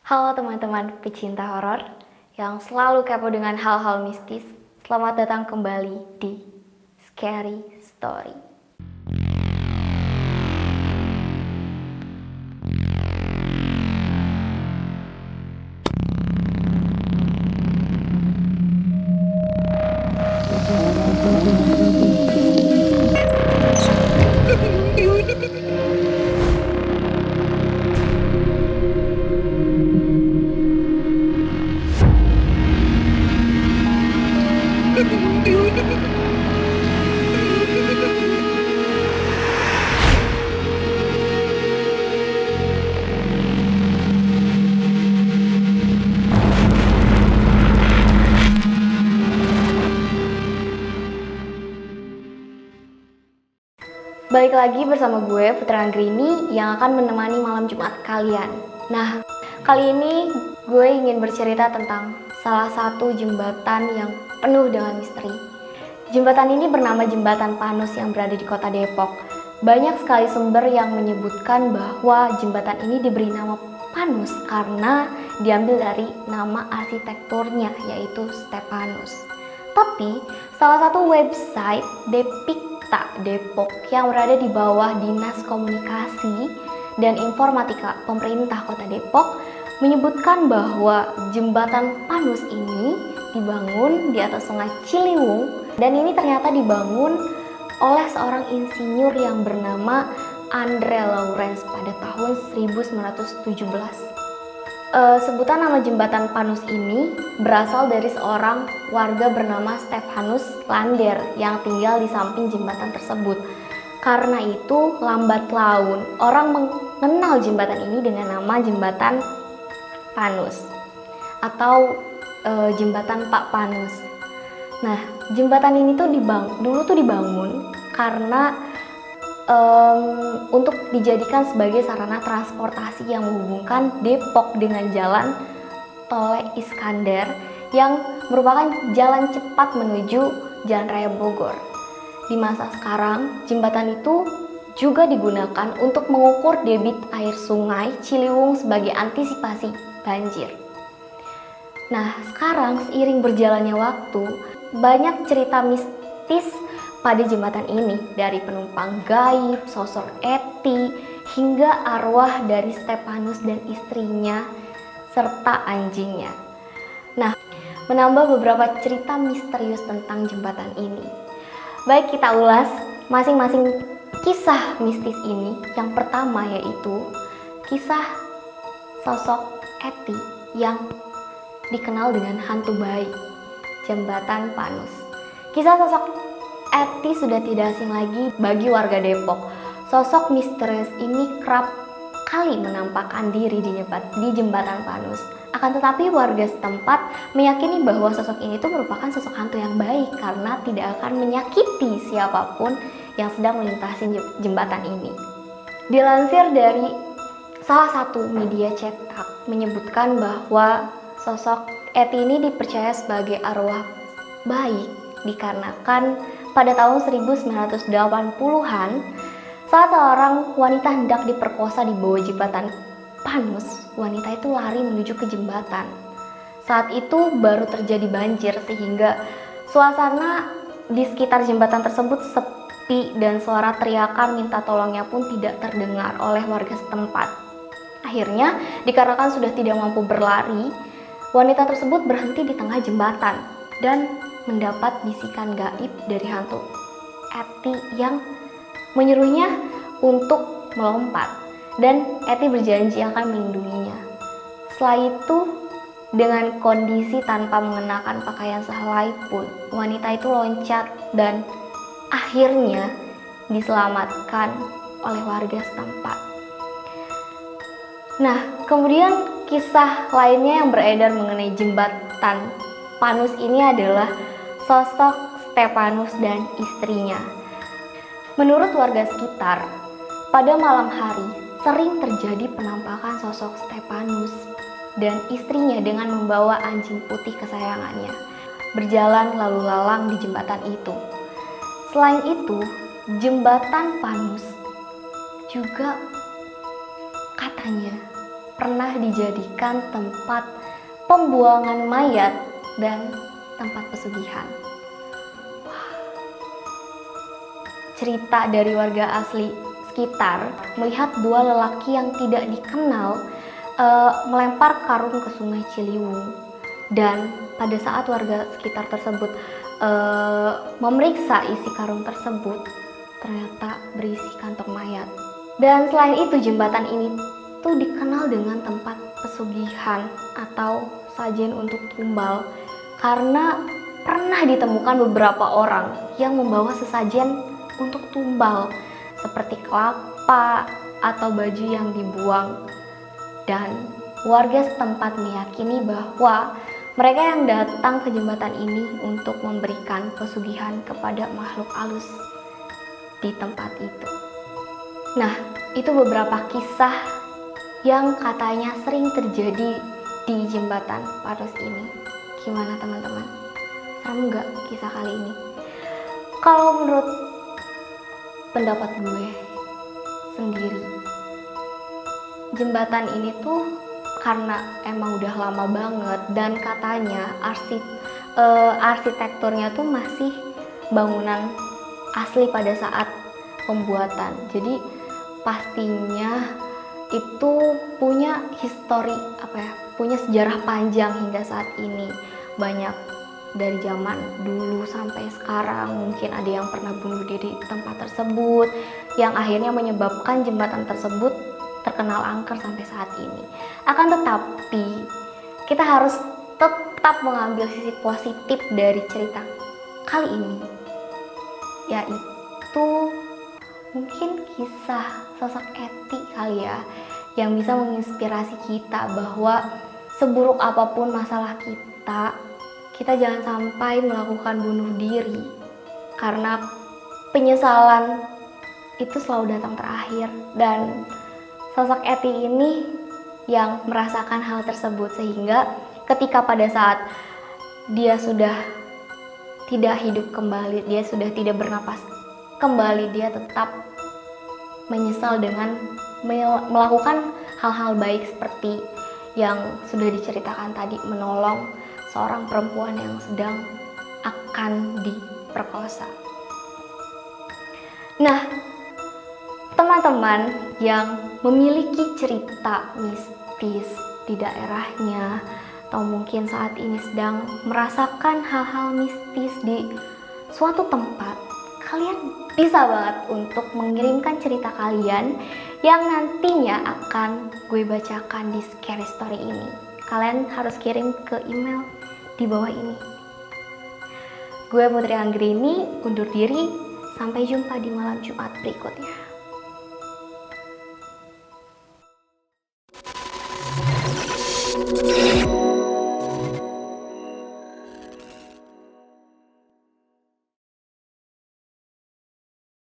Halo teman-teman pecinta horor yang selalu kepo dengan hal-hal mistis. Selamat datang kembali di Scary Story. Balik lagi bersama gue Putra Anggrini yang akan menemani malam Jumat kalian. Nah, kali ini gue ingin bercerita tentang salah satu jembatan yang penuh dengan misteri. Jembatan ini bernama Jembatan Panus yang berada di kota Depok. Banyak sekali sumber yang menyebutkan bahwa jembatan ini diberi nama Panus karena diambil dari nama arsitekturnya, yaitu Stepanus. Tapi salah satu website Depikta Depok yang berada di bawah Dinas Komunikasi dan Informatika Pemerintah Kota Depok menyebutkan bahwa jembatan Panus ini dibangun di atas Sungai Ciliwung, dan ini ternyata dibangun oleh seorang insinyur yang bernama Andre Lawrence pada tahun 1917. Sebutan nama jembatan Panus ini berasal dari seorang warga bernama Stefanus Lander yang tinggal di samping jembatan tersebut. Karena itu lambat laun orang mengenal jembatan ini dengan nama Jembatan Panus atau Jembatan Pak Panus. Nah, jembatan ini tuh dulu dibangun karena untuk dijadikan sebagai sarana transportasi yang menghubungkan Depok dengan jalan Tol Iskandar yang merupakan jalan cepat menuju Jalan Raya Bogor. Di masa sekarang, jembatan itu juga digunakan untuk mengukur debit air Sungai Ciliwung sebagai antisipasi banjir. Nah, sekarang seiring berjalannya waktu, banyak cerita mistis pada jembatan ini, dari penumpang gaib, sosok Eti, hingga arwah dari Stepanus dan istrinya serta anjingnya. Nah, menambah beberapa cerita misterius tentang jembatan ini. Baik, kita ulas masing-masing kisah mistis ini. Yang pertama yaitu kisah sosok Eti yang dikenal dengan hantu bayi Jembatan Panus. Kisah sosok Eti sudah tidak asing lagi bagi warga Depok. Sosok misterius ini kerap kali menampakkan diri di Jembatan Panus. Akan tetapi warga setempat meyakini bahwa sosok ini tuh merupakan sosok hantu yang baik karena tidak akan menyakiti siapapun yang sedang melintasi jembatan ini. Dilansir dari salah satu media cetak menyebutkan bahwa sosok Eti ini dipercaya sebagai arwah baik dikarenakan pada tahun 1980-an saat seorang wanita hendak diperkosa di bawah jembatan Panus, wanita itu lari menuju ke jembatan. Saat itu baru terjadi banjir sehingga suasana di sekitar jembatan tersebut sepi dan suara teriakan minta tolongnya pun tidak terdengar oleh warga setempat. Akhirnya, dikarenakan sudah tidak mampu berlari, wanita tersebut berhenti di tengah jembatan dan mendapat bisikan gaib dari hantu Eti yang menyuruhnya untuk melompat, dan Eti berjanji akan melindunginya. Setelah itu, dengan kondisi tanpa mengenakan pakaian sehelai pun, wanita itu loncat dan akhirnya diselamatkan oleh warga setempat. Nah, kemudian kisah lainnya yang beredar mengenai Jembatan Panus ini adalah sosok Stepanus dan istrinya. Menurut warga sekitar, pada malam hari sering terjadi penampakan sosok Stepanus dan istrinya dengan membawa anjing putih kesayangannya berjalan lalu lalang di jembatan itu. Selain itu, Jembatan Panus juga katanya pernah dijadikan tempat pembuangan mayat dan tempat pesugihan. Cerita dari warga asli sekitar melihat dua lelaki yang tidak dikenal melempar karung ke Sungai Ciliwung, dan pada saat warga sekitar tersebut memeriksa isi karung tersebut, ternyata berisi kantong mayat. Dan selain itu, jembatan ini tuh dikenal dengan tempat pesugihan atau sajen untuk tumbal, karena pernah ditemukan beberapa orang yang membawa sesajen untuk tumbal seperti kelapa atau baju yang dibuang. Dan warga setempat meyakini bahwa mereka yang datang ke jembatan ini untuk memberikan pesugihan kepada makhluk halus di tempat itu. Nah, itu beberapa kisah yang katanya sering terjadi di jembatan Parus ini. Gimana teman-teman? Serem nggak kisah kali ini? Kalau menurut pendapat gue sendiri, jembatan ini tuh karena emang udah lama banget dan katanya arsitekturnya tuh masih bangunan asli pada saat pembuatan. Jadi pastinya itu punya histori punya sejarah panjang hingga saat ini. Banyak dari zaman dulu sampai sekarang, mungkin ada yang pernah bunuh diri di tempat tersebut, yang akhirnya menyebabkan jembatan tersebut terkenal angker sampai saat ini. Akan tetapi kita harus tetap mengambil sisi positif dari cerita kali ini, yaitu mungkin kisah sosok Eti kali ya, yang bisa menginspirasi kita bahwa seburuk apapun masalah kita jangan sampai melakukan bunuh diri, karena penyesalan itu selalu datang terakhir. Dan sosok Eti ini yang merasakan hal tersebut, sehingga ketika pada saat dia sudah tidak hidup kembali, dia sudah tidak bernapas kembali, dia tetap menyesal dengan melakukan hal-hal baik seperti yang sudah diceritakan tadi, menolong seorang perempuan yang sedang akan diperkosa. Nah, teman-teman yang memiliki cerita mistis di daerahnya, atau mungkin saat ini sedang merasakan hal-hal mistis di suatu tempat, kalian bisa banget untuk mengirimkan cerita kalian yang nantinya akan gue bacakan di Scary Story ini. Kalian harus kirim ke email di bawah ini. Gue Putri Anggrini undur diri, sampai jumpa di malam Jumat berikutnya.